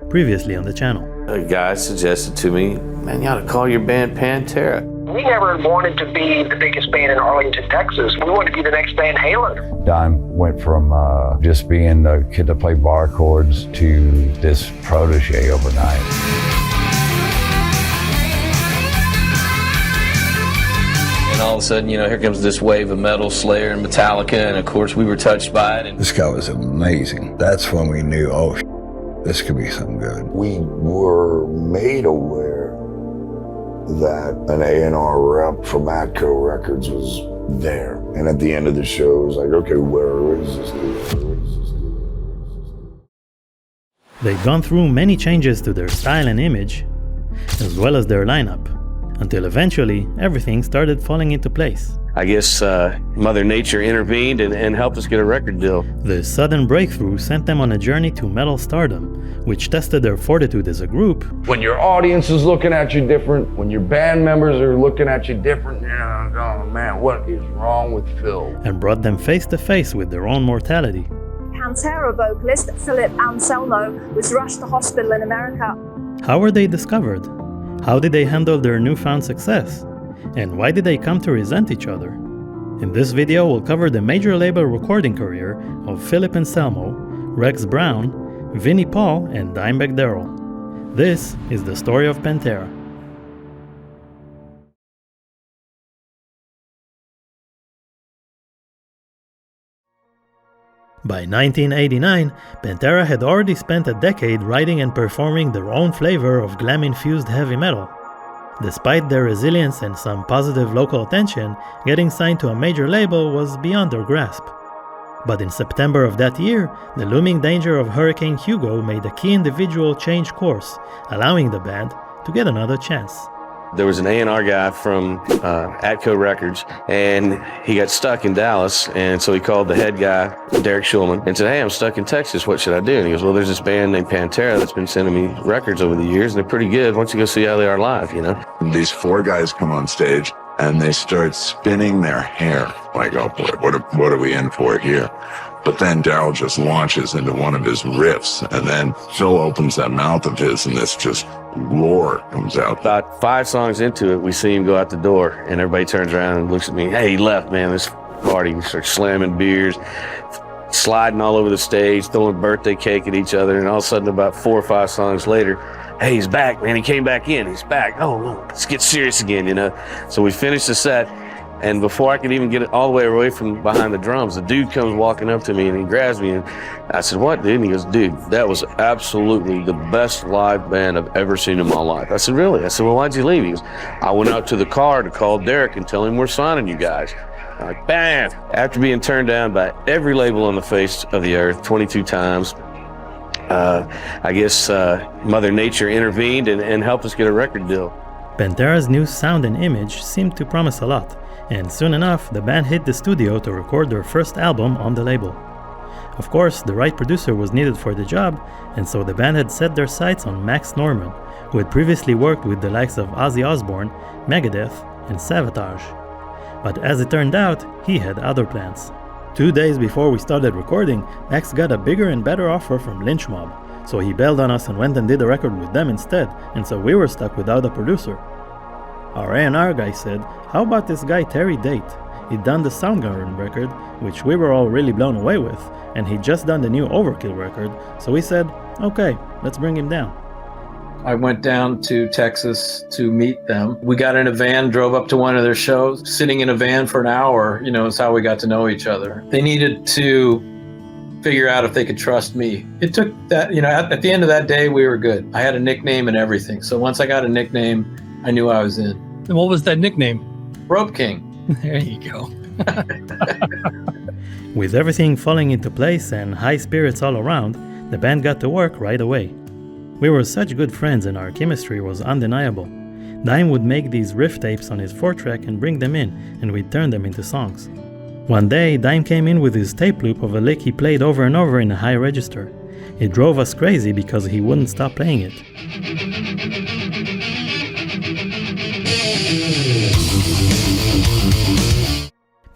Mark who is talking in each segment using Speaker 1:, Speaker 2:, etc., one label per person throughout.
Speaker 1: previously on the channel.
Speaker 2: A guy suggested to me, man, you ought to call your band Pantera.
Speaker 3: We never wanted to be the biggest band in Arlington, Texas. We wanted to be the next Van Halen.
Speaker 4: Dime went from just being a kid that played bar chords to this protege overnight.
Speaker 5: And all of a sudden, here comes this wave of metal, Slayer and Metallica, and of course we were touched by it. And
Speaker 4: This guy was amazing. That's when we knew, this could be something good.
Speaker 6: We were made aware that an A&R rep from Atco Records was there. And at the end of the show, it was like, okay, where is this dude?
Speaker 1: They'd gone through many changes to their style and image, as well as their lineup, until eventually everything started falling into place.
Speaker 2: I guess Mother Nature intervened and helped us get a record deal.
Speaker 1: The sudden breakthrough sent them on a journey to metal stardom, which tested their fortitude as a group.
Speaker 7: When your audience is looking at you different, when your band members are looking at you different, oh man, what is wrong with Phil?
Speaker 1: And brought them face to face with their own mortality.
Speaker 8: Pantera vocalist Philip Anselmo was rushed to hospital in America.
Speaker 1: How were they discovered? How did they handle their newfound success? And why did they come to resent each other? In this video, we'll cover the major label recording career of Philip Anselmo, Rex Brown, Vinnie Paul, and Dimebag Darrell. This is the story of Pantera. By 1989, Pantera had already spent a decade writing and performing their own flavor of glam-infused heavy metal. Despite their resilience and some positive local attention, getting signed to a major label was beyond their grasp. But in September of that year, the looming danger of Hurricane Hugo made a key individual change course, allowing the band to get another chance.
Speaker 2: There was an A&R guy from Atco Records, and he got stuck in Dallas, and so he called the head guy, Derek Schulman, and said, hey, I'm stuck in Texas, what should I do? And he goes, well, there's this band named Pantera that's been sending me records over the years, and they're pretty good. Why don't you go see how they are live,
Speaker 9: These four guys come on stage, and they start spinning their hair. Like, oh boy, what are we in for here? But then Darrell just launches into one of his riffs, and then Phil opens that mouth of his, and this just roar comes out.
Speaker 2: About 5 songs into it, we see him go out the door, and everybody turns around and looks at me. Hey, he left, man, this party. We start slamming beers, sliding all over the stage, throwing birthday cake at each other, and all of a sudden, about 4 or 5 songs later, hey, he's back, man, he came back in, he's back. Oh, no, let's get serious again, So we finished the set, and before I could even get it all the way away from behind the drums, the dude comes walking up to me and he grabs me, and I said, what, dude? And he goes, dude, that was absolutely the best live band I've ever seen in my life. I said, really? I said, well, why'd you leave? He goes, I went out to the car to call Derek and tell him we're signing you guys. I'm like, bam! After being turned down by every label on the face of the earth 22 times, I guess Mother Nature intervened and helped us get a record deal.
Speaker 1: Pantera's new sound and image seemed to promise a lot, and soon enough, the band hit the studio to record their first album on the label. Of course, the right producer was needed for the job, and so the band had set their sights on Max Norman, who had previously worked with the likes of Ozzy Osbourne, Megadeth, and Savatage. But as it turned out, he had other plans. 2 days before we started recording, Max got a bigger and better offer from Lynch Mob, so he bailed on us and went and did a record with them instead, and so we were stuck without a producer. Our A&R guy said, how about this guy Terry Date? He'd done the Soundgarden record, which we were all really blown away with, and he'd just done the new Overkill record, so we said, okay, let's bring him down.
Speaker 5: I went down to Texas to meet them. We got in a van, drove up to one of their shows. Sitting in a van for an hour, is how we got to know each other. They needed to figure out if they could trust me. It took that, at the end of that day, we were good. I had a nickname and everything. So once I got a nickname, I knew I was in.
Speaker 10: And what was that nickname?
Speaker 5: Rope King.
Speaker 10: There you go.
Speaker 1: With everything falling into place and high spirits all around, the band got to work right away. We were such good friends and our chemistry was undeniable. Dime would make these riff tapes on his 4-track and bring them in, and we'd turn them into songs. One day, Dime came in with his tape loop of a lick he played over and over in a high register. It drove us crazy because he wouldn't stop playing it.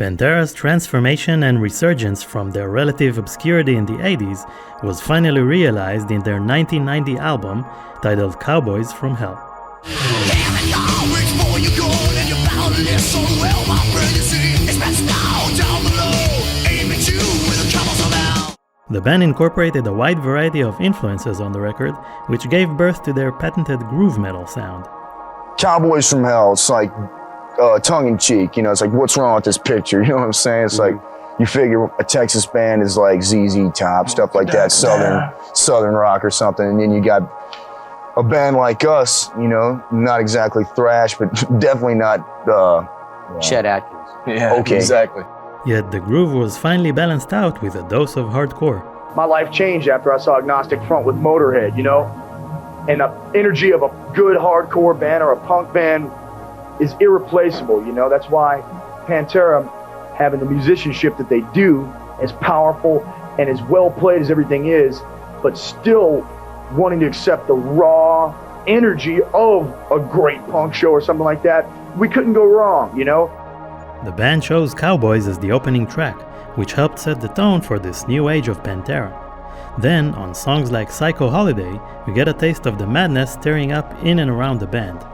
Speaker 1: Pantera's transformation and resurgence from their relative obscurity in the 80s was finally realized in their 1990 album titled Cowboys from Hell. The band incorporated a wide variety of influences on the record, which gave birth to their patented groove metal sound.
Speaker 11: Cowboys from Hell, it's like tongue-in-cheek, you know, it's like, what's wrong with this picture? You know what I'm saying? It's like, you figure a Texas band is like ZZ Top, stuff like that, southern rock or something, and then you got a band like us, you know, not exactly thrash, but definitely not
Speaker 12: Chet Atkins.
Speaker 11: Yeah, okay. Exactly.
Speaker 1: Yet the groove was finally balanced out with a dose of hardcore.
Speaker 13: My life changed after I saw Agnostic Front with Motorhead, you know? And the energy of a good hardcore band or a punk band is irreplaceable, you know? That's why Pantera, having the musicianship that they do, as powerful and as well played as everything is, but still wanting to accept the raw energy of a great punk show or something like that, we couldn't go wrong, you know?
Speaker 1: The band chose Cowboys as the opening track, which helped set the tone for this new age of Pantera. Then, on songs like Psycho Holiday, we get a taste of the madness stirring up in and around the band.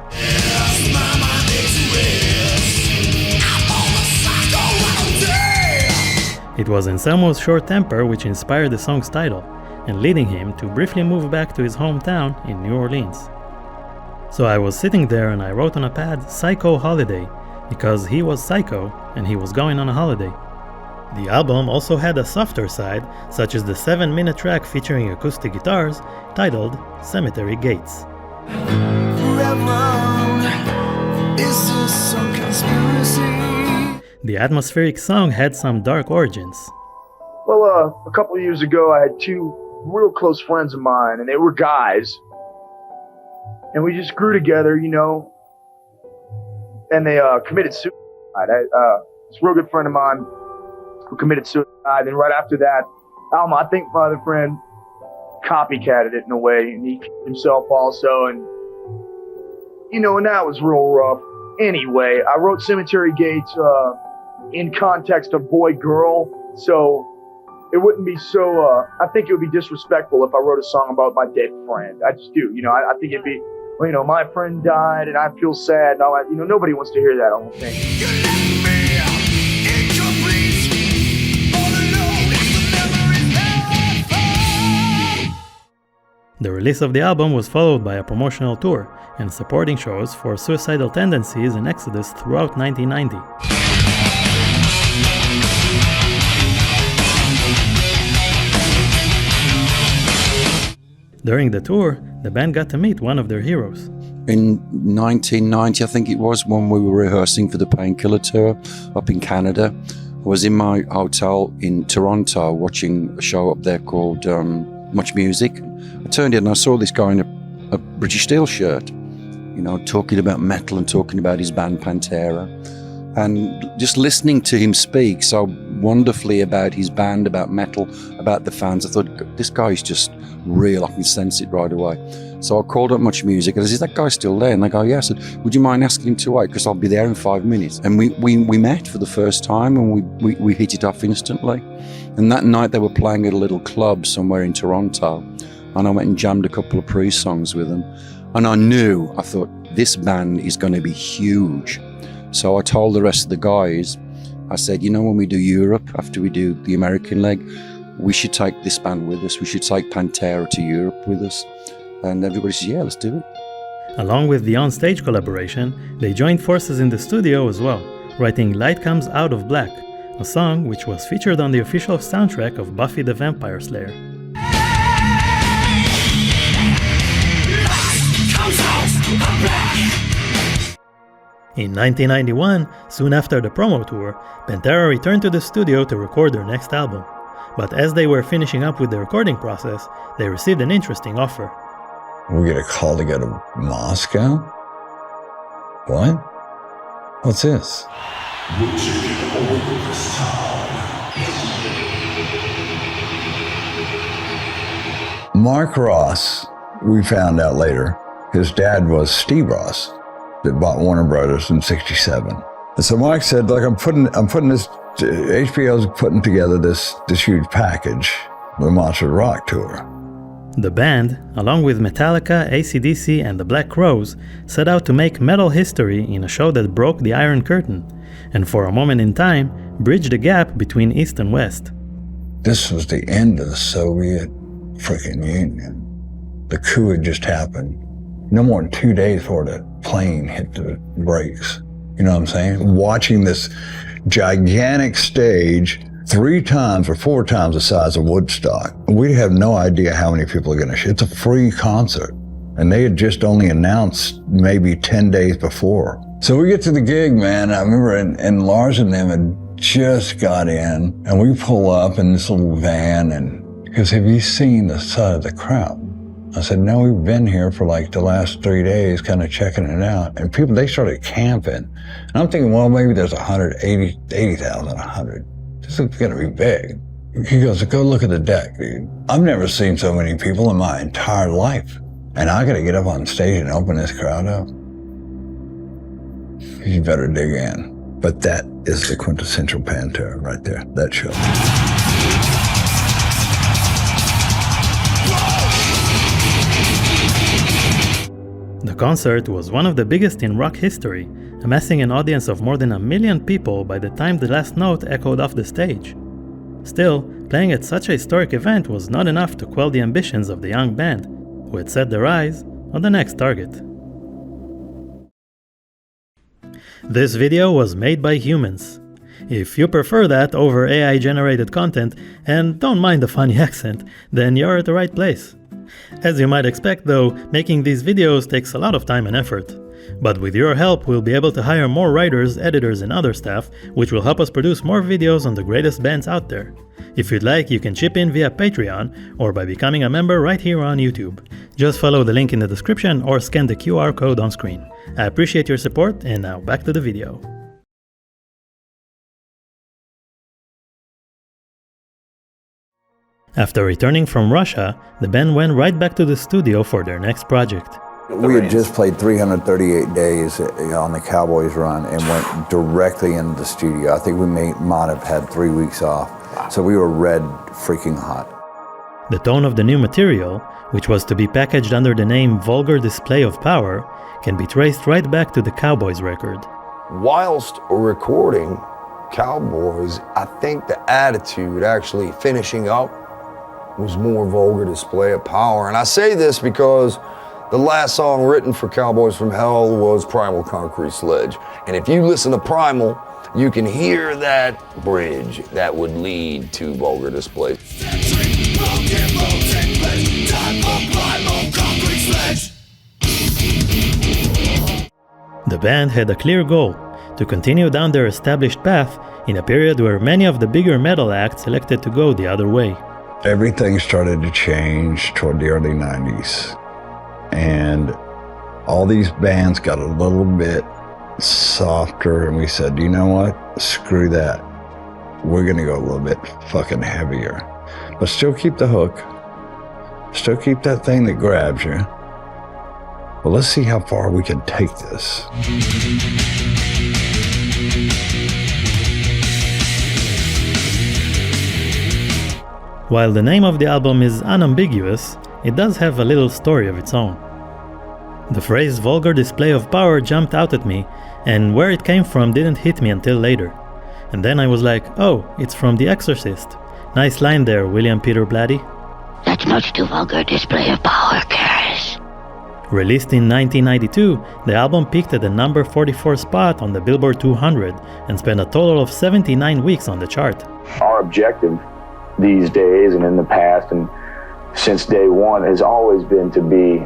Speaker 1: It was Anselmo's short temper which inspired the song's title, and leading him to briefly move back to his hometown in New Orleans. So I was sitting there and I wrote on a pad Psycho Holiday, because he was psycho and he was going on a holiday. The album also had a softer side, such as the 7-minute track featuring acoustic guitars titled Cemetery Gates. The atmospheric song had some dark origins.
Speaker 13: Well, a couple of years ago, I had two real close friends of mine, and they were guys. And we just grew together, you know, and they committed suicide. This real good friend of mine who committed suicide, and right after that, Alma, I think my other friend copycatted it in a way, and he killed himself also, and you know, and that was real rough. Anyway, I wrote Cemetery Gates in context of boy-girl, so it wouldn't be so, I think it would be disrespectful if I wrote a song about my dead friend. I just do, you know, I think it'd be, well, you know, my friend died and I feel sad and all that. You know, nobody wants to hear that, I don't think.
Speaker 1: The release of the album was followed by a promotional tour and supporting shows for Suicidal Tendencies and Exodus throughout 1990. During the tour, the band got to meet one of their heroes.
Speaker 14: In 1990, I think it was, when we were rehearsing for the Painkiller tour up in Canada, I was in my hotel in Toronto watching a show up there called Much Music. I turned in and I saw this guy in a British Steel shirt, you know, talking about metal and talking about his band Pantera. And just listening to him speak so wonderfully about his band, about metal, about the fans, I thought, this guy is just real. I can sense it right away. So I called up Much Music and I said, is that guy still there? And they go, yeah. I said, would you mind asking him to wait? Because I'll be there in 5 minutes. And we met for the first time and we hit it off instantly. And that night they were playing at a little club somewhere in Toronto. And I went and jammed a couple of pre-songs with them. And I thought, this band is going to be huge. So I told the rest of the guys, I said, you know, when we do Europe, after we do the American leg, we should take this band with us. We should take Pantera to Europe with us. And everybody said, yeah, let's do it.
Speaker 1: Along with the on-stage collaboration, they joined forces in the studio as well, writing Light Comes Out of Black, a song which was featured on the official soundtrack of Buffy the Vampire Slayer. In 1991, soon after the promo tour, Pantera returned to the studio to record their next album. But as they were finishing up with the recording process, they received an interesting offer.
Speaker 4: We get a call to go to Moscow? What? What's this? Mark Ross, we found out later, his dad was Steve Ross, that bought Warner Brothers in '67. So Mike said, look, I'm putting this, HBO's putting together this huge package, the Monster Rock tour.
Speaker 1: The band, along with Metallica, AC/DC, and the Black Crowes, set out to make metal history in a show that broke the Iron Curtain, and for a moment in time, bridged the gap between East and West.
Speaker 4: This was the end of the Soviet freaking Union. The coup had just happened. No more than 2 days before the plane hit the brakes. You know what I'm saying? Watching this gigantic stage 3 times or 4 times the size of Woodstock. We have no idea how many people are going to show. It's a free concert. And they had just only announced maybe 10 days before. So we get to the gig, man. I remember, and Lars and them had just got in, and we pull up in this little van, and he goes, have you seen the side of the crowd? I said, no, we've been here for like the last 3 days, kind of checking it out. And people, they started camping. And I'm thinking, well, maybe there's 80,000, 100. This is gonna be big. He goes, go look at the deck, dude. I've never seen so many people in my entire life. And I gotta get up on stage and open this crowd up. You better dig in. But that is the quintessential Pantera right there, that show.
Speaker 1: The concert was one of the biggest in rock history, amassing an audience of more than 1 million people by the time the last note echoed off the stage. Still, playing at such a historic event was not enough to quell the ambitions of the young band, who had set their eyes on the next target. This video was made by humans. If you prefer that over AI-generated content and don't mind the funny accent, then you're at the right place. As you might expect though, making these videos takes a lot of time and effort. But with your help, we'll be able to hire more writers, editors, and other staff, which will help us produce more videos on the greatest bands out there. If you'd like, you can chip in via Patreon or by becoming a member right here on YouTube. Just follow the link in the description or scan the QR code on screen. I appreciate your support, and now back to the video. After returning from Russia, the band went right back to the studio for their next project.
Speaker 4: We had just played 338 days on the Cowboys run and went directly into the studio. I think we might have had 3 weeks off. So we were red freaking hot.
Speaker 1: The tone of the new material, which was to be packaged under the name Vulgar Display of Power, can be traced right back to the Cowboys record.
Speaker 6: Whilst recording Cowboys, I think the attitude actually finishing up was more Vulgar Display of Power. And I say this because the last song written for Cowboys from Hell was Primal Concrete Sledge. And if you listen to Primal, you can hear that bridge that would lead to Vulgar Display.
Speaker 1: The band had a clear goal: to continue down their established path in a period where many of the bigger metal acts elected to go the other way.
Speaker 4: Everything started to change toward the early 90s. And all these bands got a little bit softer, and we said, you know what? Screw that. We're gonna go a little bit fucking heavier. But still keep the hook. Still keep that thing that grabs you. But let's see how far we can take this.
Speaker 1: While the name of the album is unambiguous, it does have a little story of its own. The phrase vulgar display of power jumped out at me, and where it came from didn't hit me until later. And then I was like, oh, it's from The Exorcist. Nice line there, William Peter Blatty.
Speaker 15: That's much too vulgar display of power, Karis.
Speaker 1: Released in 1992, the album peaked at the number 44 spot on the Billboard 200 and spent a total of 79 weeks on the chart.
Speaker 13: Our objective these days and in the past and since day one has always been to be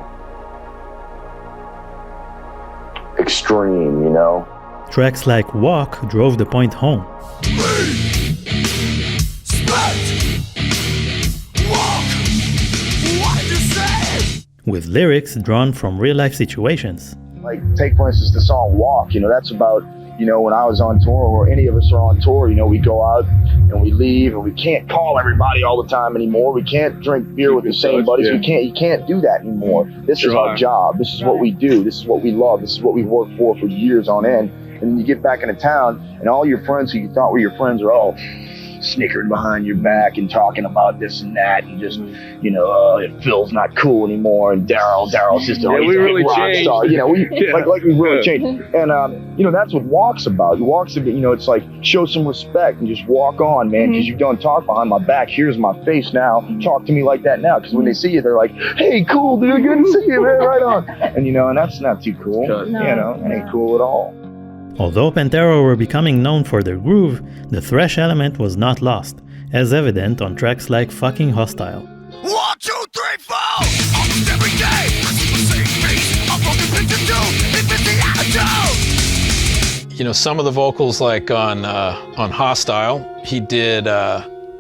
Speaker 13: extreme, you know?
Speaker 1: Tracks like Walk drove the point home. With lyrics drawn from real-life situations.
Speaker 13: Like, take for instance the song Walk, you know, that's about, you know, when I was on tour, or any of us are on tour, you know, we go out and we leave and we can't call everybody all the time anymore. We can't drink beer with the same buddies. Yeah. You can't do that anymore. This is our job. This is what we do. This is what we love. This is what we've worked for years on end. And you get back into town, and all your friends who you thought were your friends are all snickering behind your back and talking about this and that, and just, Phil's not cool anymore, and Daryl's just
Speaker 5: we really changed.
Speaker 13: Star. Like we really changed. And that's what Walk's about. Walk's about, it's like show some respect and just walk on, man, because you don't talk behind my back. Here's my face now. Talk to me like that now, because when they see you, they're like, hey, cool, dude, good to see you, man, right on. And and that's not too cool. It ain't cool at all.
Speaker 1: Although Pantera were becoming known for their groove, the thrash element was not lost, as evident on tracks like Fucking Hostile.
Speaker 16: 1, 2, 3, 4. Almost every day, I see the same face. A broken picture too. It's the attitude.
Speaker 5: Some of the vocals, like on Hostile, he did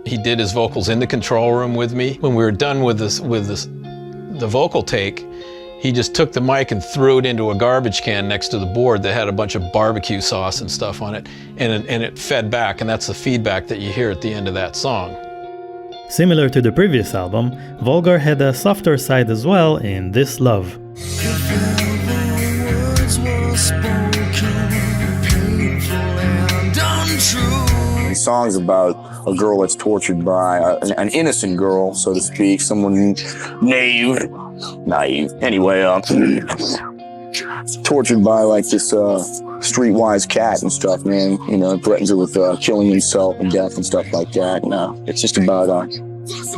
Speaker 5: his vocals in the control room with me. When we were done with the vocal take, he just took the mic and threw it into a garbage can next to the board that had a bunch of barbecue sauce and stuff on it, and it fed back, and that's the feedback that you hear at the end of that song.
Speaker 1: Similar to the previous album, Vulgar had a softer side as well in This Love.
Speaker 11: The song's about a girl that's tortured by an innocent girl, so to speak, someone naive. Anyway, tortured by like this streetwise cat and stuff, man. Threatens her with killing himself and death and stuff like that. It's just about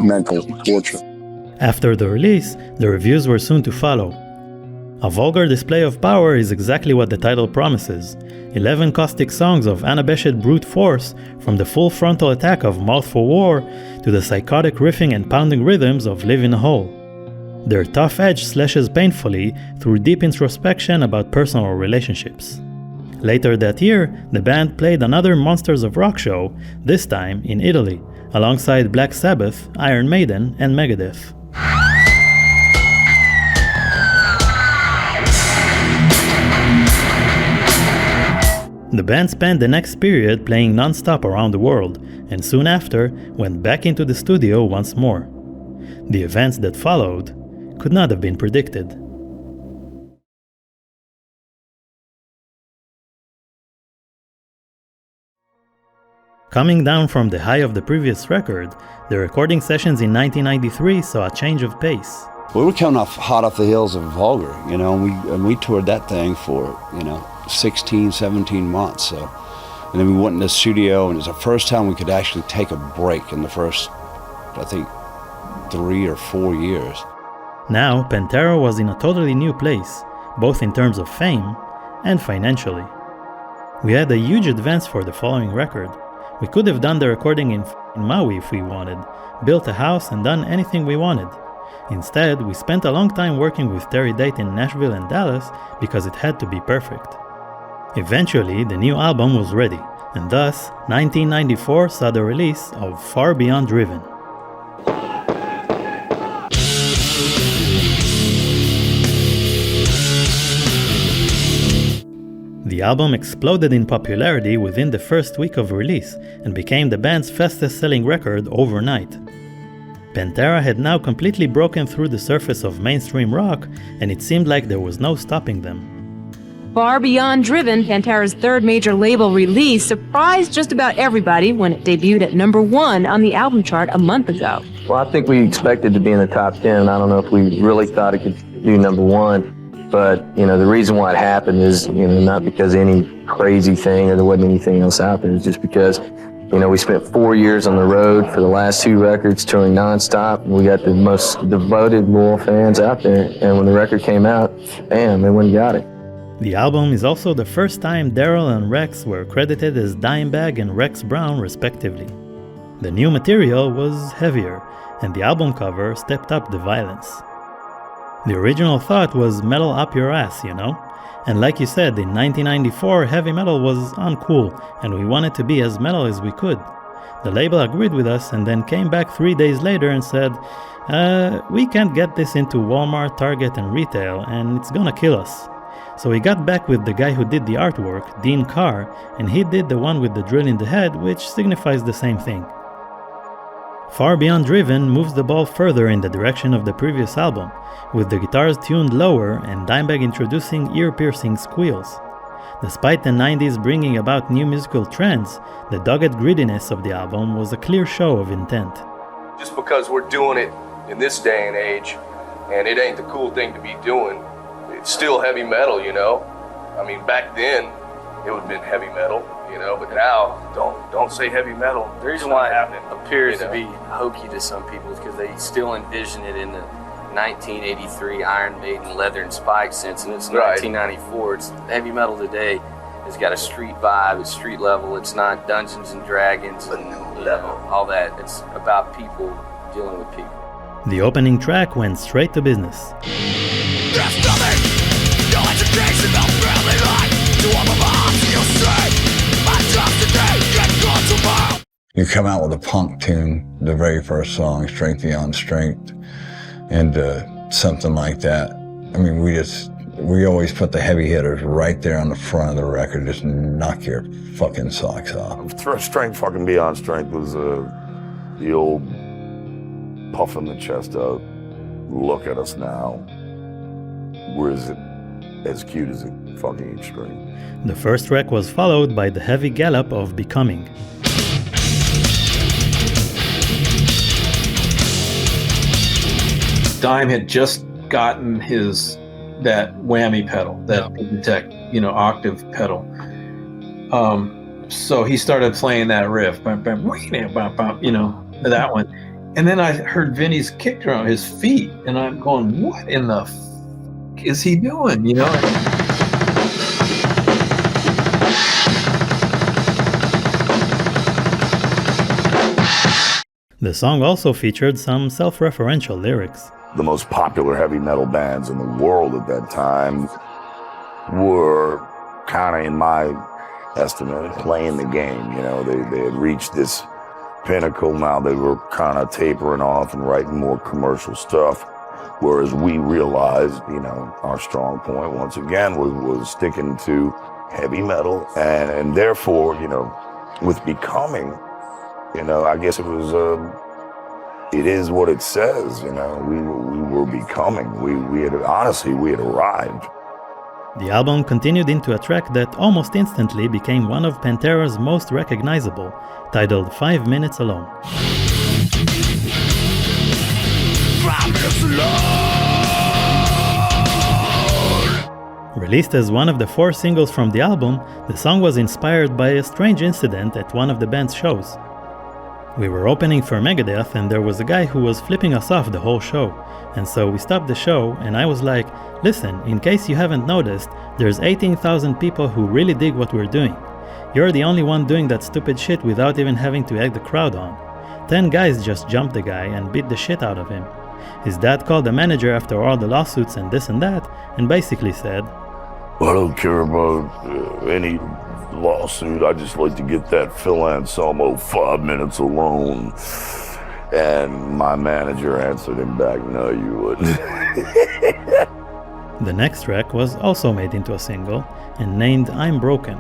Speaker 11: mental torture.
Speaker 1: After the release, the reviews were soon to follow. A vulgar display of power is exactly what the title promises. 11 caustic songs of unabashed brute force, from the full frontal attack of Mouth for War to the psychotic riffing and pounding rhythms of Live in a Hole. Their tough edge slashes painfully through deep introspection about personal relationships. Later that year, the band played another Monsters of Rock show, this time in Italy, alongside Black Sabbath, Iron Maiden, and Megadeth. The band spent the next period playing non-stop around the world, and soon after went back into the studio once more. The events that followed could not have been predicted. Coming down from the high of the previous record, the recording sessions in 1993 saw a change of pace.
Speaker 17: We were coming hot off the heels of Vulgar, and we toured that thing for, 16, 17 months. So, and then we went in the studio, and it was the first time we could actually take a break in the first, I think, 3 or 4 years.
Speaker 1: Now, Pantera was in a totally new place, both in terms of fame and financially. We had a huge advance for the following record. We could have done the recording in Maui if we wanted, built a house and done anything we wanted. Instead, we spent a long time working with Terry Date in Nashville and Dallas because it had to be perfect. Eventually, the new album was ready, and thus, 1994 saw the release of Far Beyond Driven. The album exploded in popularity within the first week of release and became the band's fastest-selling record overnight. Pantera had now completely broken through the surface of mainstream rock, and it seemed like there was no stopping them.
Speaker 18: Far Beyond Driven, Pantera's third major label release, surprised just about everybody when it debuted at #1 on the album chart a month ago.
Speaker 19: Well, I think we expected to be in the top 10. I don't know if we really thought it could do #1. But, the reason why it happened is, not because of any crazy thing or there wasn't anything else out there. It's just because, we spent 4 years on the road for the last 2 records, touring nonstop. And we got the most devoted, loyal fans out there. And when the record came out, bam, they went and got it.
Speaker 1: The album is also the first time Daryl and Rex were credited as Dimebag and Rex Brown, respectively. The new material was heavier, and the album cover stepped up the violence. The original thought was metal up your ass, And like you said, in 1994, heavy metal was uncool, and we wanted to be as metal as we could. The label agreed with us and then came back 3 days later and said, we can't get this into Walmart, Target, and retail, and it's gonna kill us. So we got back with the guy who did the artwork, Dean Carr, and he did the one with the drill in the head, which signifies the same thing. Far Beyond Driven moves the ball further in the direction of the previous album, with the guitars tuned lower and Dimebag introducing ear-piercing squeals. Despite the 90s bringing about new musical trends, the dogged grittiness of the album was a clear show of intent.
Speaker 20: Just because we're doing it in this day and age, and it ain't the cool thing to be doing, it's still heavy metal, you know? I mean, back then, it would have been heavy metal, you know, but now, don't say heavy metal.
Speaker 21: The reason why it appears to be hokey to some people is because they still envision it in the 1983 Iron Maiden leather and spike sense, and it's 1994. It's heavy metal today. It's got a street vibe. It's street level. It's not Dungeons and Dragons and all that. It's about people dealing with people.
Speaker 1: The opening track went straight to business.
Speaker 16: There's nothing, no education, no friendly life. To all the moms you see, I just today get gone tomorrow.
Speaker 4: You come out with a punk tune, the very first song, Strength Beyond Strength, and something like that. I mean, we always put the heavy hitters right there on the front of the record, just knock your fucking socks off.
Speaker 7: Strength fucking Beyond Strength was the old puffing the chest out. Look at us now. We're as cute as a fucking extreme.
Speaker 1: The first track was followed by the heavy gallop of Becoming.
Speaker 5: Dime had just gotten that whammy pedal, that tech, octave pedal. So he started playing that riff, that one. And then I heard Vinny's kick drum, his feet, and I'm going, what in the is he doing,
Speaker 1: The song also featured some self-referential lyrics.
Speaker 7: The most popular heavy metal bands in the world at that time were kind of, in my estimate, playing the game. They had reached this pinnacle. Now they were kind of tapering off and writing more commercial stuff. Whereas we realized, our strong point once again was sticking to heavy metal. And therefore, with Becoming, I guess it was, it is what it says, we were becoming. We had arrived.
Speaker 1: The album continued into a track that almost instantly became one of Pantera's most recognizable, titled 5 Minutes Alone. Released as one of the 4 singles from the album, the song was inspired by a strange incident at one of the band's shows. We were opening for Megadeth and there was a guy who was flipping us off the whole show. And so we stopped the show and I was like, listen, in case you haven't noticed, there's 18,000 people who really dig what we're doing. You're the only one doing that stupid shit without even having to egg the crowd on. 10 guys just jumped the guy and beat the shit out of him. His dad called the manager after all the lawsuits and this and that and basically said,
Speaker 7: I don't care about any lawsuit. I just like to get that Phil Anselmo 5 minutes alone. And my manager answered him back, no, you wouldn't.
Speaker 1: The next track was also made into a single and named I'm Broken.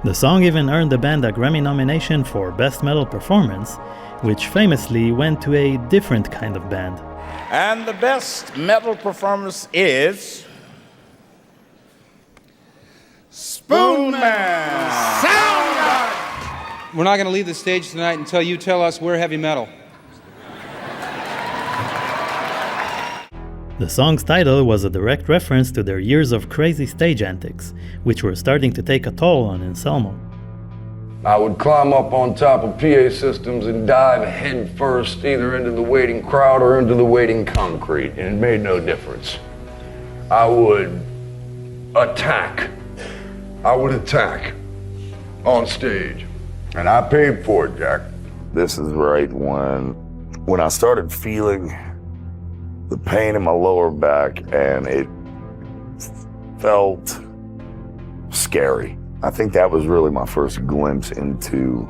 Speaker 1: The song even earned the band a Grammy nomination for Best Metal Performance, which famously went to a different kind of band.
Speaker 22: And the best metal performance is Spoonman! Soundgarden!
Speaker 23: We're not going to leave the stage tonight until you tell us we're heavy metal.
Speaker 1: The song's title was a direct reference to their years of crazy stage antics, which were starting to take a toll on Anselmo.
Speaker 7: I would climb up on top of PA systems and dive head first either into the waiting crowd or into the waiting concrete, and it made no difference. I would attack on stage, and I paid for it, Jack. This is right when I started feeling the pain in my lower back, and it felt scary. I think that was really my first glimpse into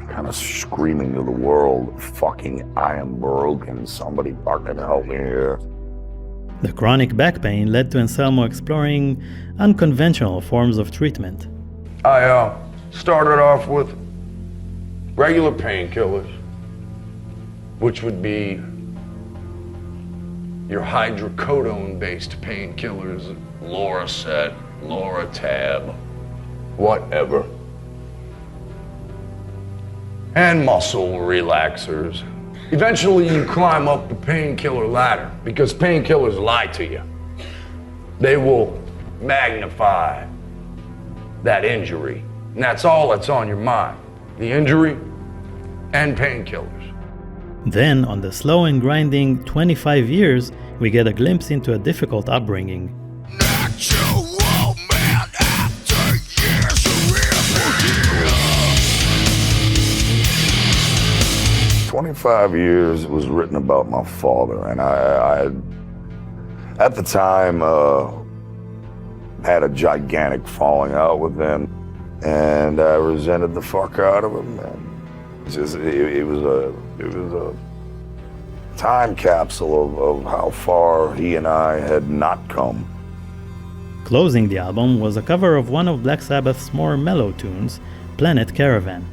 Speaker 7: kind of screaming to the world, fucking, I am broken, somebody fucking help me here.
Speaker 1: The chronic back pain led to Anselmo exploring unconventional forms of treatment.
Speaker 7: I started off with regular painkillers,
Speaker 6: which would be your hydrocodone-based painkillers, Loracet, Loratab, whatever. And muscle relaxers. Eventually you climb up the painkiller ladder because painkillers lie to you. They will magnify that injury. And that's all that's on your mind. The injury and painkillers.
Speaker 1: Then, on the slow and grinding 25 years, we get a glimpse into a difficult upbringing.
Speaker 7: 25 years was written about my father, and I at the time, had a gigantic falling out with him, and I resented the fuck out of him. And it was a time capsule of how far he and I had not come.
Speaker 1: Closing the album was a cover of one of Black Sabbath's more mellow tunes, Planet Caravan.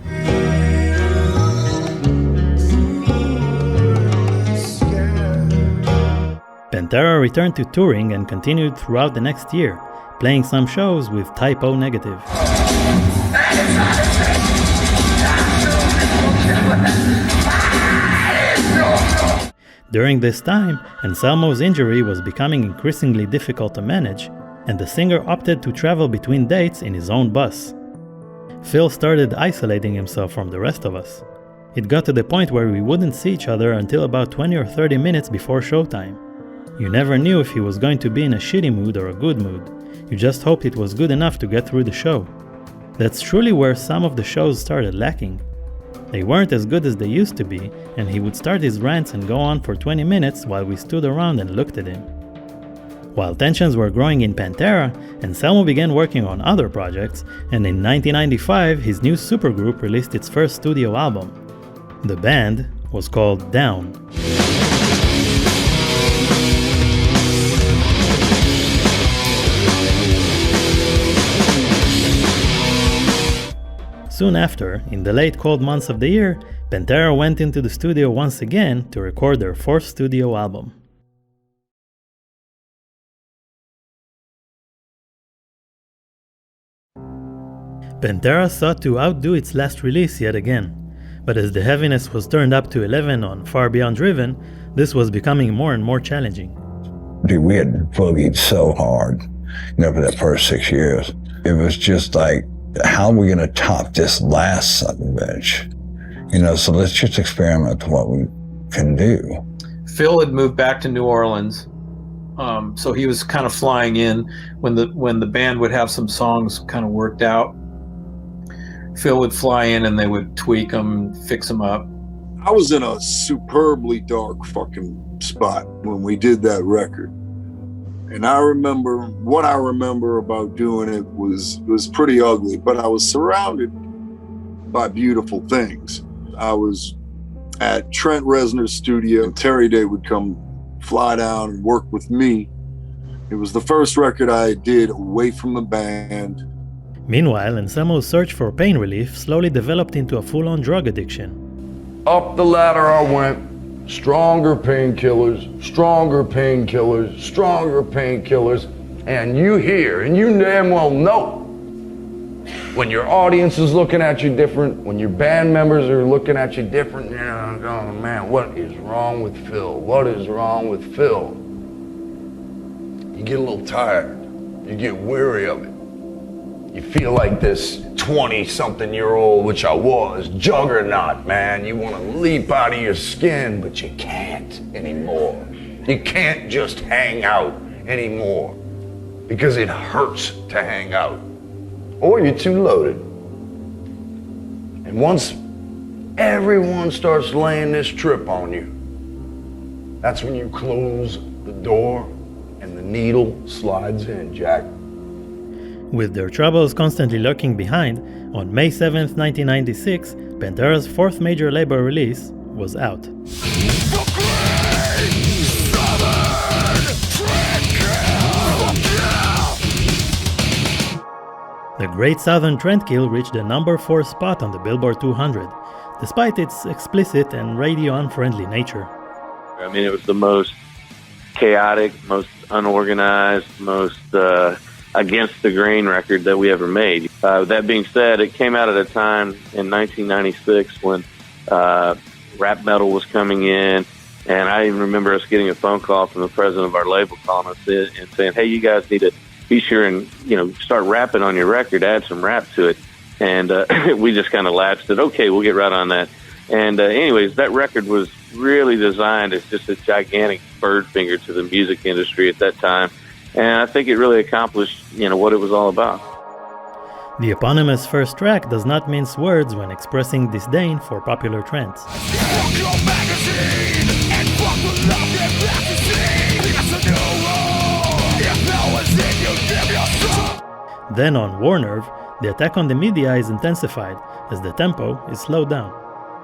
Speaker 1: Pantera returned to touring and continued throughout the next year, playing some shows with Type O Negative. During this time, Anselmo's injury was becoming increasingly difficult to manage, and the singer opted to travel between dates in his own bus. Phil started isolating himself from the rest of us. It got to the point where we wouldn't see each other until about 20 or 30 minutes before showtime. You never knew if he was going to be in a shitty mood or a good mood. You just hoped it was good enough to get through the show. That's truly where some of the shows started lacking. They weren't as good as they used to be, and he would start his rants and go on for 20 minutes while we stood around and looked at him. While tensions were growing in Pantera, Anselmo began working on other projects, and in 1995 his new supergroup released its first studio album. The band was called Down. Soon after, in the late cold months of the year, Pantera went into the studio once again to record their fourth studio album. Pantera sought to outdo its last release yet again, but as the heaviness was turned up to 11 on Far Beyond Driven, this was becoming more and more challenging.
Speaker 4: Dude, we had boogied so hard, for that first 6 years. It was just like, how are we going to top this last son of a bitch? So let's just experiment with what we can do.
Speaker 5: Phil had moved back to New Orleans, so he was kind of flying in when the band would have some songs kind of worked out. Phil would fly in and they would tweak them, fix them up.
Speaker 3: I was in a superbly dark fucking spot when we did that record. And I remember about doing it was pretty ugly, but I was surrounded by beautiful things. I was at Trent Reznor's studio, and Terry Day would come fly down and work with me. It was the first record I did away from the band.
Speaker 1: Meanwhile, Anselmo's search for pain relief slowly developed into a full-on drug addiction.
Speaker 6: Up the ladder I went. Stronger painkillers, stronger painkillers, stronger painkillers, and you hear, and you damn well know, when your audience is looking at you different, when your band members are looking at you different, oh man, what is wrong with Phil? What is wrong with Phil? You get a little tired, you get weary of it. You feel like this 20-something-year-old, which I was, juggernaut, man. You want to leap out of your skin, but you can't anymore. You can't just hang out anymore because it hurts to hang out. Or you're too loaded. And once everyone starts laying this trip on you, that's when you close the door and the needle slides in, Jack.
Speaker 1: With their troubles constantly lurking behind, on May 7, 1996, Pantera's fourth major label release was out. The Great Southern Trendkill reached the #4 spot on the Billboard 200, despite its explicit and radio-unfriendly nature.
Speaker 2: I mean, it was the most chaotic, most unorganized, most against-the-grain record that we ever made. That being said, it came out at a time in 1996 when rap metal was coming in, and I even remember us getting a phone call from the president of our label calling us in and saying, hey, you guys need to be sure and, start rapping on your record, add some rap to it. And we just kind of latched it. Okay, we'll get right on that. And anyways, that record was really designed as just a gigantic bird finger to the music industry at that time. And I think it really accomplished, what it was all about.
Speaker 1: The eponymous first track does not mince words when expressing disdain for popular trends. Then on War Nerve, the attack on the media is intensified as the tempo is slowed down.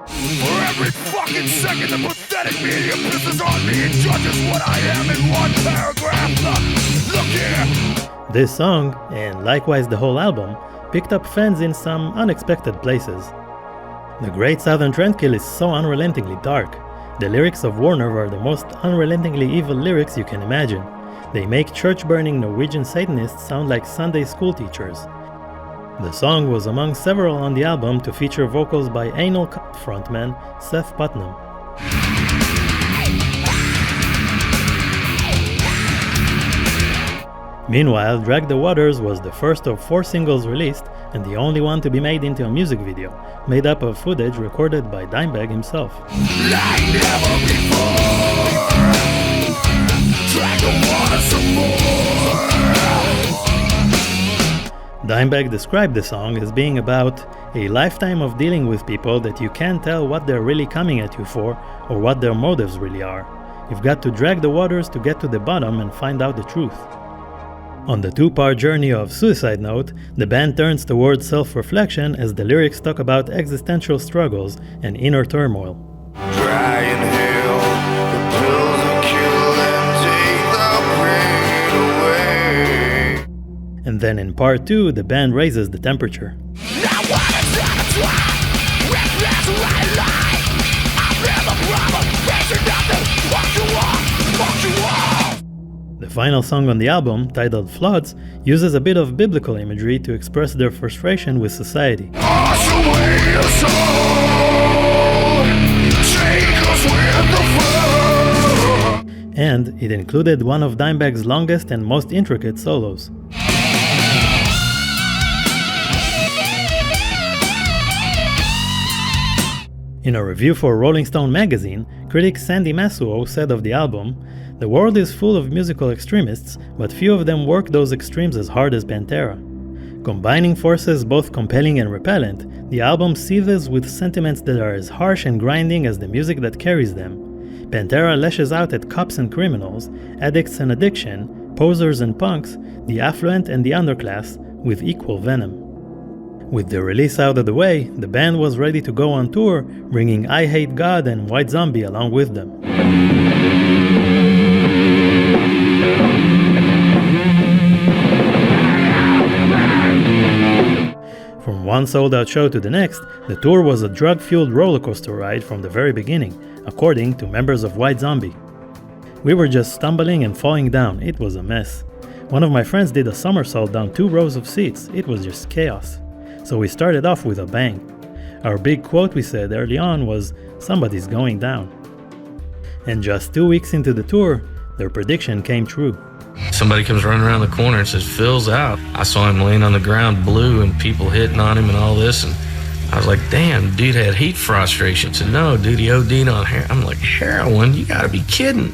Speaker 16: For every fucking second, the pathetic media pisses on me and judges what I am in one paragraph. Look here.
Speaker 1: This song, and likewise the whole album, picked up fans in some unexpected places. The Great Southern Trendkill is so unrelentingly dark. The lyrics of War Nerve are the most unrelentingly evil lyrics you can imagine. They make church-burning Norwegian Satanists sound like Sunday school teachers. The song was among several on the album to feature vocals by Anal Cult frontman Seth Putnam. Meanwhile, Drag the Waters was the first of 4 singles released and the only one to be made into a music video, made up of footage recorded by Dimebag himself.
Speaker 16: Like never before. Drag the water some more.
Speaker 1: Dimebag described the song as being about a lifetime of dealing with people that you can't tell what they're really coming at you for or what their motives really are. You've got to drag the waters to get to the bottom and find out the truth. On the 2-part journey of Suicide Note, the band turns towards self-reflection as the lyrics talk about existential struggles and inner turmoil.
Speaker 16: Dry in hell, the pills will kill and take the pain away.
Speaker 1: And then in part 2, the band raises the temperature. The final song on the album, titled Floods, uses a bit of biblical imagery to express their frustration with society. And it included one of Dimebag's longest and most intricate solos. In a review for Rolling Stone magazine, critic Sandy Masuo said of the album, "The world is full of musical extremists, but few of them work those extremes as hard as Pantera. Combining forces both compelling and repellent, the album seethes with sentiments that are as harsh and grinding as the music that carries them. Pantera lashes out at cops and criminals, addicts and addiction, posers and punks, the affluent and the underclass, with equal venom." With the release out of the way, the band was ready to go on tour, bringing I Hate God and White Zombie along with them. From one sold-out show to the next, the tour was a drug-fueled rollercoaster ride from the very beginning, according to members of White Zombie. "We were just stumbling and falling down, it was a mess. One of my friends did a somersault down 2 rows of seats, it was just chaos. So we started off with a bang. Our big quote we said early on was, 'Somebody's going down.' And just 2 weeks into the tour, their prediction came true.
Speaker 8: Somebody comes running around the corner and says, Phil's out. I saw him laying on the ground blue and people hitting on him and all this. And I was like, damn, dude had heat frustration. Said, no, dude, he OD'd on heroin. I'm like, heroin? You gotta be kidding.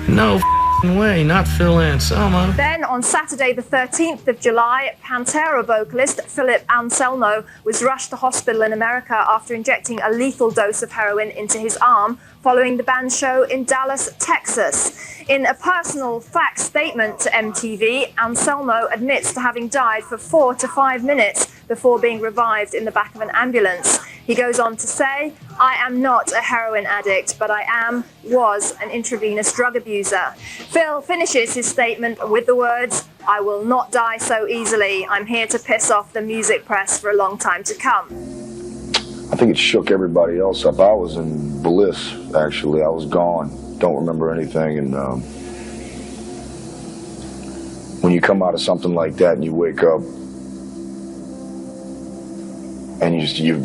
Speaker 8: No way, not Phil Anselmo.
Speaker 9: Then on Saturday the 13th of July, Pantera vocalist Philip Anselmo was rushed to hospital in America after injecting a lethal dose of heroin into his arm following the band's show in Dallas, Texas. In a personal fact statement to MTV, Anselmo admits to having died for 4 to 5 minutes before being revived in the back of an ambulance. He goes on to say, "I am not a heroin addict, but I was an intravenous drug abuser." Phil finishes his statement with the words, I will not die so easily. I'm here to piss off the music press for a long time to come.
Speaker 6: I think it shook everybody else up. I was in bliss, actually. I was gone. Don't remember anything. And when you come out of something like that and you wake up and you're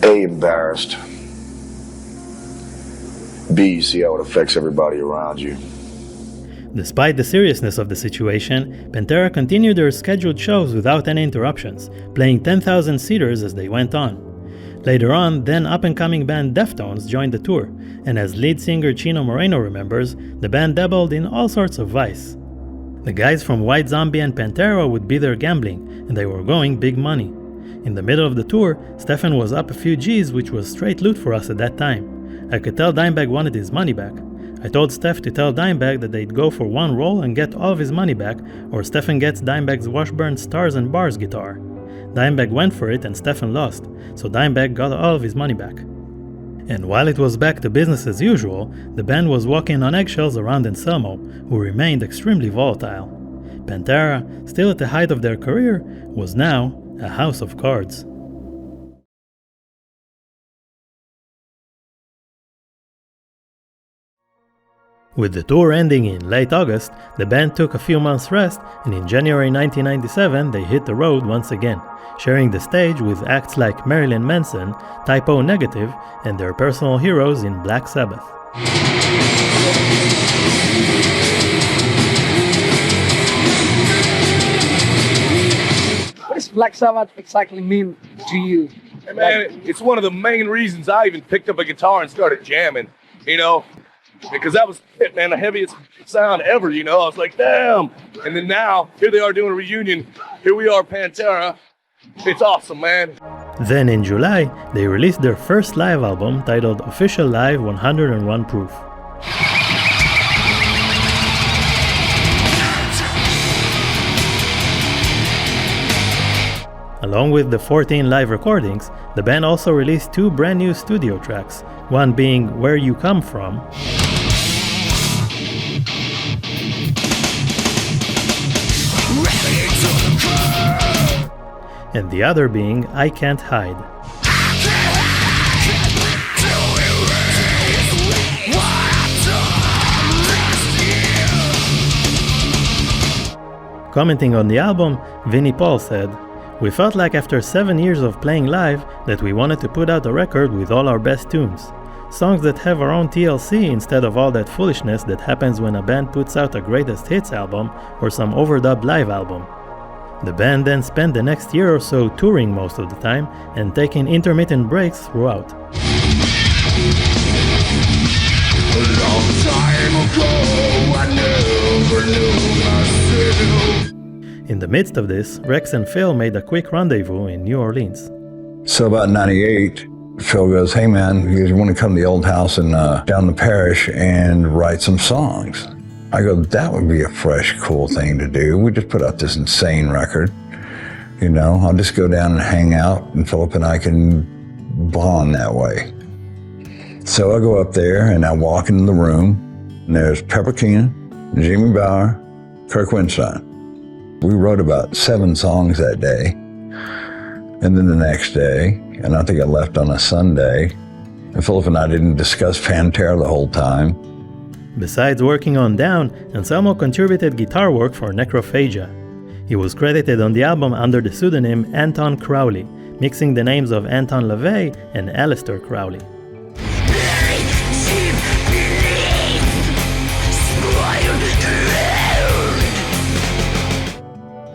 Speaker 6: A, embarrassed, B, you see how it affects everybody around you.
Speaker 1: Despite the seriousness of the situation, Pantera continued their scheduled shows without any interruptions, playing 10,000 seaters as they went on. Later on, then up-and-coming band Deftones joined the tour, and as lead singer Chino Moreno remembers, the band dabbled in all sorts of vice. The guys from White Zombie and Pantera would be there gambling, and they were going big money. In the middle of the tour, Stefan was up a few G's, which was straight loot for us at that time. I could tell Dimebag wanted his money back. I told Steph to tell Dimebag that they'd go for one roll and get all of his money back, or Stefan gets Dimebag's Washburn Stars and Bars guitar. Dimebag went for it and Stefan lost, so Dimebag got all of his money back. And while it was back to business as usual, the band was walking on eggshells around Anselmo, who remained extremely volatile. Pantera, still at the height of their career, was now a house of cards. With the tour ending in late August, the band took a few months' rest, and in January 1997 they hit the road once again, sharing the stage with acts like Marilyn Manson, Type O Negative, and their personal heroes in Black Sabbath.
Speaker 10: What does Black Sabbath exactly mean to you?
Speaker 20: Hey man, it's one of the main reasons I even picked up a guitar and started jamming, you know? Because that was it, man, the heaviest sound ever, you know? I was like, damn. And then now, here they are doing a reunion. Here we are, Pantera. It's awesome, man.
Speaker 1: Then in July, they released their first live album titled Official Live 101 Proof. Along with the 14 live recordings, the band also released 2 brand new studio tracks, one being Where You Come From, and the other being I Can't Hide. Commenting on the album, Vinnie Paul said, "We felt like after 7 years of playing live that we wanted to put out a record with all our best tunes. Songs that have our own TLC instead of all that foolishness that happens when a band puts out a greatest hits album or some overdubbed live album." The band then spent the next year or so touring most of the time and taking intermittent breaks throughout.
Speaker 16: A long time ago, I never knew myself.
Speaker 1: In the midst of this, Rex and Phil made a quick rendezvous in New Orleans.
Speaker 4: So about 98, Phil goes, "Hey man, you want to come to the old house and down the parish and write some songs?" I go, "That would be a fresh, cool thing to do. We just put out this insane record. You know, I'll just go down and hang out and Philip and I can bond that way." So I go up there and I walk into the room and there's Pepper Keenan, Jimmy Bauer, Kirk Windstein. We wrote about 7 songs that day. And then the next day, and I think I left on a Sunday, and Philip and I didn't discuss Pantera the whole time.
Speaker 1: Besides working on Down, Anselmo contributed guitar work for Necrophagia. He was credited on the album under the pseudonym Anton Crowley, mixing the names of Anton LaVey and Aleister Crowley.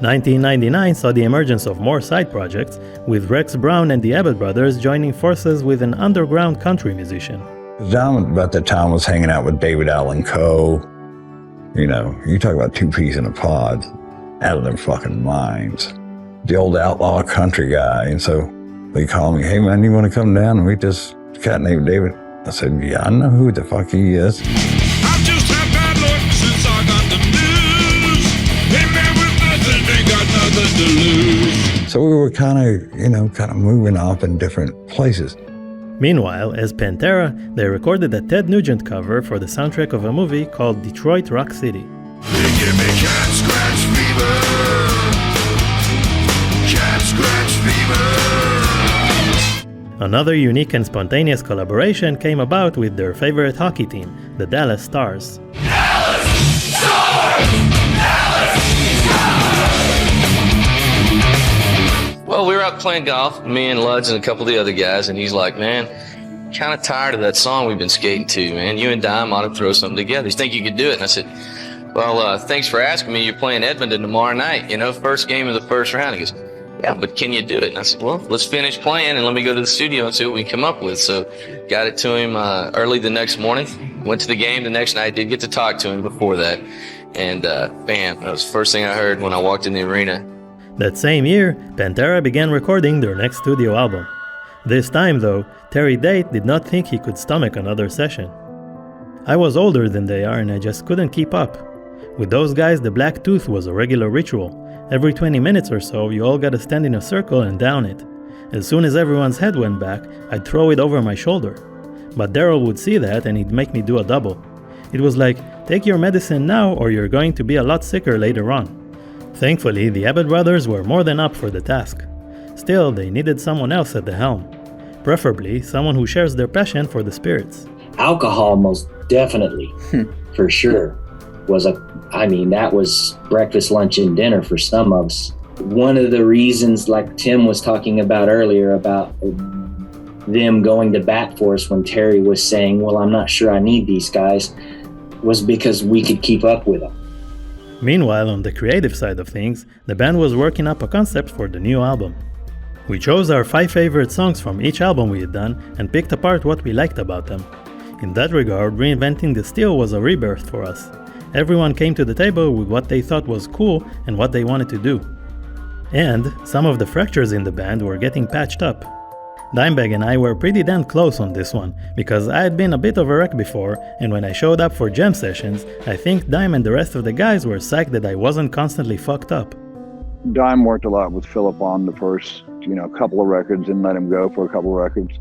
Speaker 1: 1999 saw the emergence of more side projects, with Rex Brown and the Abbott Brothers joining forces with an underground country musician.
Speaker 4: John, about that time, was hanging out with David Allan Coe. You know, you talk about 2 peas in a pod, out of their fucking minds. The old outlaw country guy. And so they called me, "Hey man, you want to come down and meet this cat named David?" I said, "Yeah, I know who the fuck he is."
Speaker 16: I've just had bad luck since I got the news. Hey man with nothing, ain't got nothing to lose.
Speaker 4: So we were kind of moving off in different places.
Speaker 1: Meanwhile, as Pantera, they recorded a Ted Nugent cover for the soundtrack of a movie called Detroit Rock City.
Speaker 16: They give me cat scratch fever. Cat scratch fever.
Speaker 1: Another unique and spontaneous collaboration came about with their favorite hockey team, the Dallas Stars.
Speaker 8: Well, we were out playing golf, me and Luds and a couple of the other guys, and he's like, man, kind of tired of that song we've been skating to, man. You and Dime ought to throw something together. You think you could do it? And I said, well, thanks for asking me. You're playing Edmonton tomorrow night, you know, first game of the first round. He goes, yeah, but can you do it? And I said, well, let's finish playing and let me go to the studio and see what we can come up with. So got it to him early the next morning. Went to the game the next night. Did get to talk to him before that. And bam, that was the first thing I heard when I walked in the arena.
Speaker 1: That same year, Pantera began recording their next studio album. This time, though, Terry Date did not think he could stomach another session. I was older than they are and I just couldn't keep up. With those guys, the black tooth was a regular ritual. Every 20 minutes or so, you all gotta stand in a circle and down it. As soon as everyone's head went back, I'd throw it over my shoulder. But Daryl would see that and he'd make me do a double. It was like, take your medicine now or you're going to be a lot sicker later on. Thankfully, the Abbott brothers were more than up for the task. Still, they needed someone else at the helm. Preferably, someone who shares their passion for the spirits.
Speaker 12: Alcohol, most definitely, for sure, that was breakfast, lunch, and dinner for some of us. One of the reasons, like Tim was talking about earlier, about them going to bat for us when Terry was saying, well, I'm not sure I need these guys, was because we could keep up with them.
Speaker 1: Meanwhile, on the creative side of things, the band was working up a concept for the new album. We chose our 5 favorite songs from each album we had done and picked apart what we liked about them. In that regard, Reinventing the Steel was a rebirth for us. Everyone came to the table with what they thought was cool and what they wanted to do. And some of the fractures in the band were getting patched up. Dimebag and I were pretty damn close on this one, because I had been a bit of a wreck before, and when I showed up for jam sessions, I think Dime and the rest of the guys were psyched that I wasn't constantly fucked up.
Speaker 4: Dime worked a lot with Philip on the first, couple of records and let him go for a couple of records.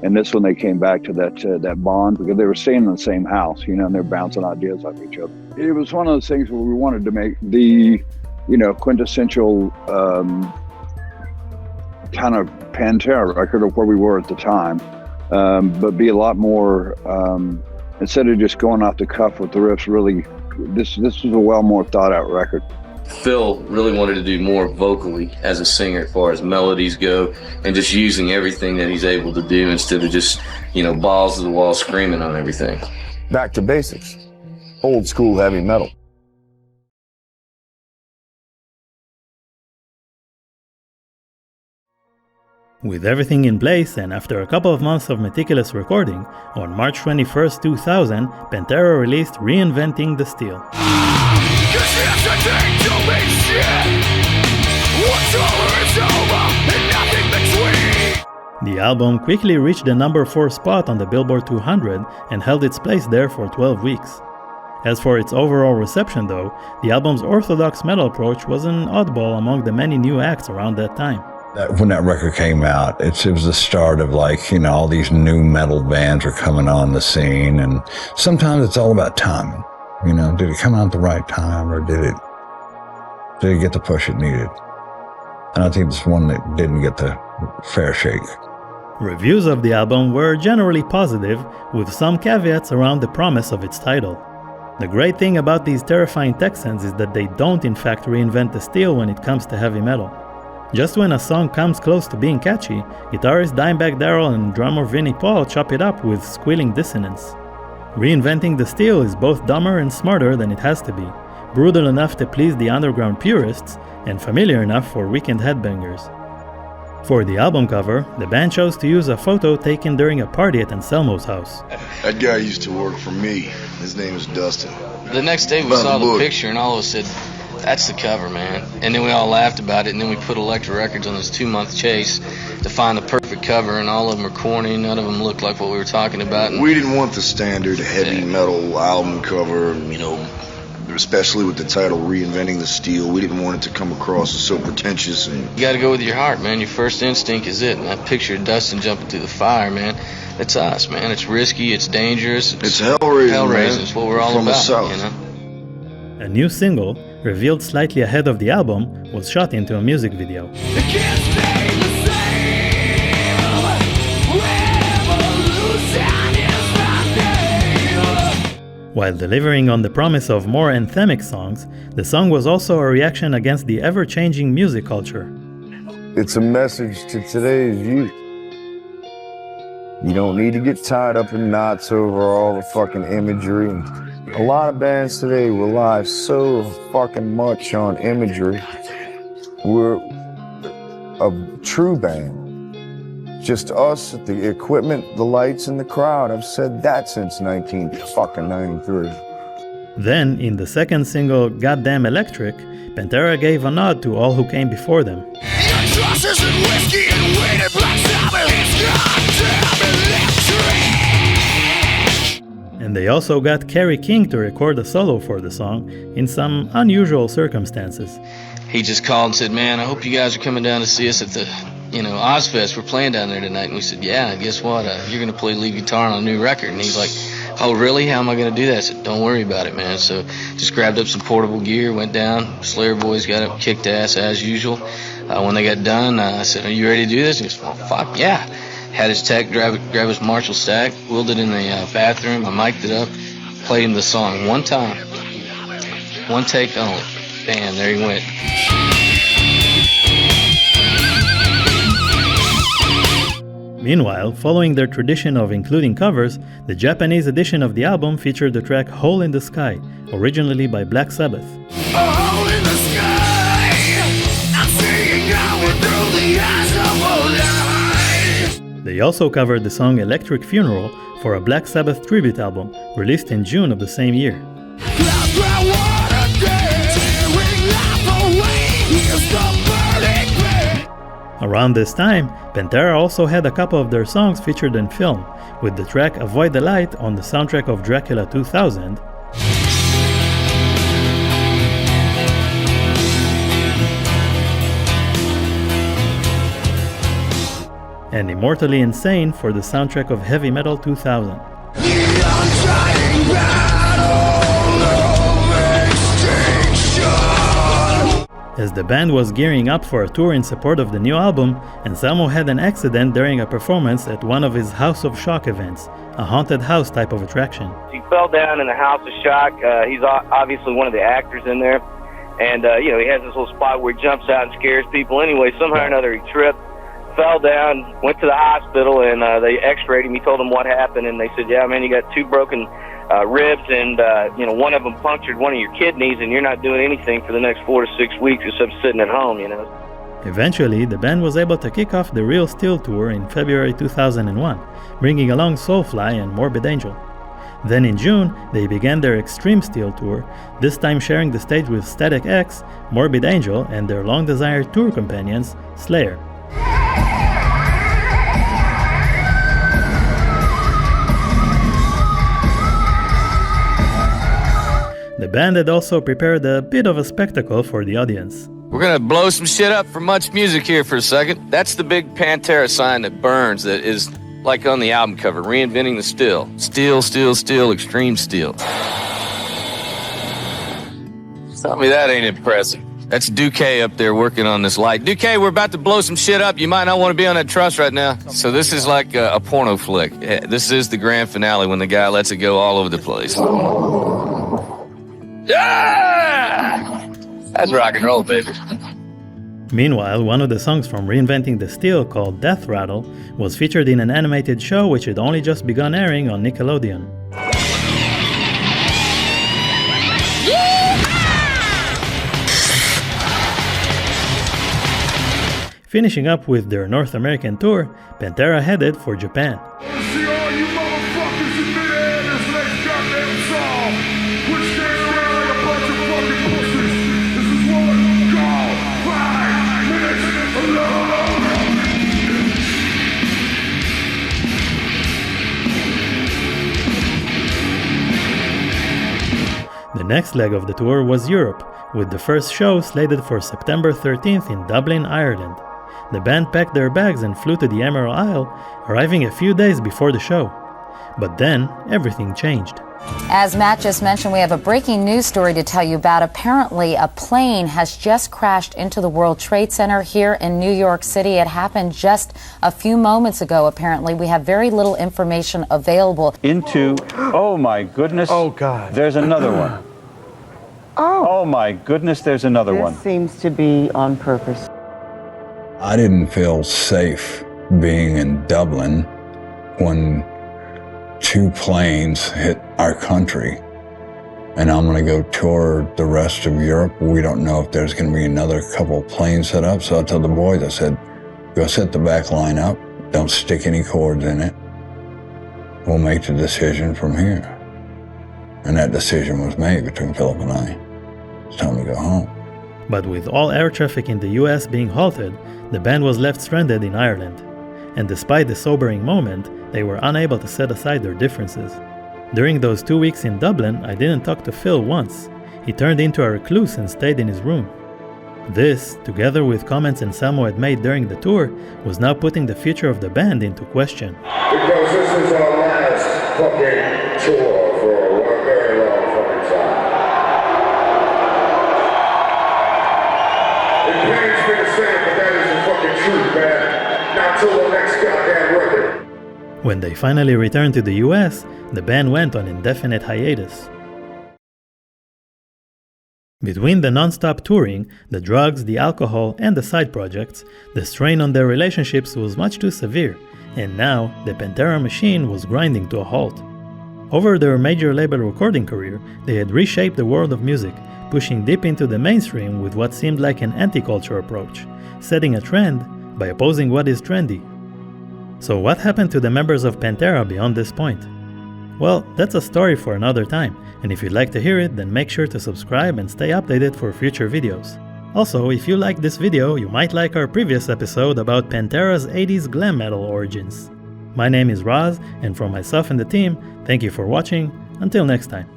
Speaker 4: And this one, they came back to that bond because they were staying in the same house, and they're bouncing ideas off each other. It was one of those things where we wanted to make the, quintessential kind of Pantera record of where we were at the time, but be a lot more, instead of just going off the cuff with the riffs, really, this was a well more thought out record.
Speaker 8: Phil really wanted to do more vocally as a singer as far as melodies go and just using everything that he's able to do instead of just, balls to the wall screaming on everything.
Speaker 7: Back to basics. Old school heavy metal.
Speaker 1: With everything in place and after a couple of months of meticulous recording, on March 21st, 2000, Pantera released Reinventing the Steel. The album quickly reached the number 4 spot on the Billboard 200 and held its place there for 12 weeks. As for its overall reception though, the album's orthodox metal approach was an oddball among the many new acts around that time.
Speaker 4: When that record came out, it was the start of all these new metal bands were coming on the scene, and sometimes it's all about timing. Did it come out at the right time, or did it get the push it needed? And I think it's one that didn't get the fair shake.
Speaker 1: Reviews of the album were generally positive, with some caveats around the promise of its title. The great thing about these terrifying Texans is that they don't in fact reinvent the steel when it comes to heavy metal. Just when a song comes close to being catchy, guitarist Dimebag Darrell and drummer Vinnie Paul chop it up with squealing dissonance. Reinventing the Steel is both dumber and smarter than it has to be, brutal enough to please the underground purists, and familiar enough for weekend headbangers. For the album cover, the band chose to use a photo taken during a party at Anselmo's house.
Speaker 3: That guy used to work for me. His name is Dustin.
Speaker 8: The next day we saw the picture and all of us said, that's the cover, man. And then we all laughed about it, and then we put Elektra Records on this 2-month chase to find the perfect cover, and all of them are corny. None of them looked like what we were talking about. And
Speaker 3: we didn't want the standard heavy metal album cover, especially with the title Reinventing the Steel. We didn't want it to come across as so pretentious. And
Speaker 8: you got to go with your heart, man. Your first instinct is it. And that picture of Dustin jumping through the fire, man, it's us, man. It's risky, it's dangerous.
Speaker 3: It's hell-raising,
Speaker 8: Hell-raising. It's what we're all
Speaker 3: from
Speaker 8: about,
Speaker 3: the South.
Speaker 1: A new single, revealed slightly ahead of the album, was shot into a music video. While delivering on the promise of more anthemic songs, the song was also a reaction against the ever-changing music culture.
Speaker 13: It's a message to today's youth. You don't need to get tied up in knots over all the fucking imagery. A lot of bands today rely so fucking much on imagery. We're a true band. Just us, the equipment, the lights, and the crowd. I've said that since 1993.
Speaker 1: Then, in the second single, Goddamn Electric, Pantera gave a nod to all who came before them. And they also got Kerry King to record a solo for the song in some unusual circumstances.
Speaker 8: He just called and said, man, I hope you guys are coming down to see us at the, Ozfest. We're playing down there tonight. And we said, yeah, guess what? You're going to play lead guitar on a new record. And he's like, oh, really? How am I going to do that? I said, don't worry about it, man. So just grabbed up some portable gear, went down. Slayer boys got up, kicked ass as usual. When they got done, I said, are you ready to do this? He goes, well, fuck, yeah. Had his tech grab his Marshall stack, wheeled it in the bathroom. I mic'd it up, played him the song one time. One take only. Bam, there he went.
Speaker 1: Meanwhile, following their tradition of including covers, the Japanese edition of the album featured the track Hole in the Sky, originally by Black Sabbath.
Speaker 16: A hole in the sky, I'm seeing out through the eyes of a light.
Speaker 1: They also covered the song Electric Funeral for a Black Sabbath tribute album, released in June of the same year. Around this time, Pantera also had a couple of their songs featured in film, with the track Avoid the Light on the soundtrack of Dracula 2000, and Immortally Insane for the soundtrack of Heavy Metal 2000. As the band was gearing up for a tour in support of the new album, Anselmo had an accident during a performance at one of his House of Shock events, a haunted house type of attraction.
Speaker 14: He fell down in the House of Shock. He's obviously one of the actors in there. And, he has this little spot where he jumps out and scares people. Anyway, somehow or another he tripped, fell down, went to the hospital, and they x-rayed him. He told them what happened, and they said, yeah, man, you got 2 broken ribs, and one of them punctured one of your kidneys, and you're not doing anything for the next 4 to 6 weeks except sitting at home,
Speaker 1: Eventually, the band was able to kick off the Real Steel tour in February 2001, bringing along Soulfly and Morbid Angel. Then in June, they began their Extreme Steel tour, this time sharing the stage with Static X, Morbid Angel, and their long-desired tour companions, Slayer. The band had also prepared a bit of a spectacle for the audience.
Speaker 8: We're gonna blow some shit up for Much Music here for a second. That's the big Pantera sign that burns, that is like on the album cover, reinventing the steel. Steel, steel, steel, extreme steel. Tell me that ain't impressive. That's Duque up there working on this light. Duque, we're about to blow some shit up. You might not want to be on that truss right now. So this is like a porno flick. This is the grand finale when the guy lets it go all over the place. Yeah! That's rock and roll, baby.
Speaker 1: Meanwhile, one of the songs from Reinventing the Steel, called Death Rattle, was featured in an animated show which had only just begun airing on Nickelodeon. Finishing up with their North American tour, Pantera headed for Japan. The next leg of the tour was Europe, with the first show slated for September 13th in Dublin, Ireland. The band packed their bags and flew to the Emerald Isle, arriving a few days before the show. But then, everything changed.
Speaker 11: As Matt just mentioned, we have a breaking news story to tell you about. Apparently, a plane has just crashed into the World Trade Center here in New York City. It happened just a few moments ago, apparently. We have very little information available.
Speaker 15: Oh my goodness. Oh God. There's another one. Oh my goodness, there's another one.
Speaker 17: This seems to be on purpose.
Speaker 4: I didn't feel safe being in Dublin when 2 planes hit our country, and I'm going to go tour the rest of Europe. We don't know if there's going to be another couple of planes set up. So I told the boys, I said, go set the back line up. Don't stick any cords in it. We'll make the decision from here. And that decision was made between Philip and I. It's time to go home.
Speaker 1: But with all air traffic in the US being halted, the band was left stranded in Ireland. And despite the sobering moment, they were unable to set aside their differences. During those 2 weeks in Dublin, I didn't talk to Phil once. He turned into a recluse and stayed in his room. This, together with comments Anselmo had made during the tour, was now putting the future of the band into question.
Speaker 24: Because this is our last fucking tour for a very long fucking time. It pains me to say it, but that is the fucking truth, man. Not till the next goddamn record.
Speaker 1: When they finally returned to the US, the band went on indefinite hiatus. Between the non-stop touring, the drugs, the alcohol, and the side projects, the strain on their relationships was much too severe, and now the Pantera machine was grinding to a halt. Over their major label recording career, they had reshaped the world of music, pushing deep into the mainstream with what seemed like an anti-culture approach, setting a trend by opposing what is trendy. So what happened to the members of Pantera beyond this point? Well, that's a story for another time, and if you'd like to hear it, then make sure to subscribe and stay updated for future videos. Also, if you liked this video, you might like our previous episode about Pantera's 80s glam metal origins. My name is Raz, and from myself and the team, thank you for watching. Until next time.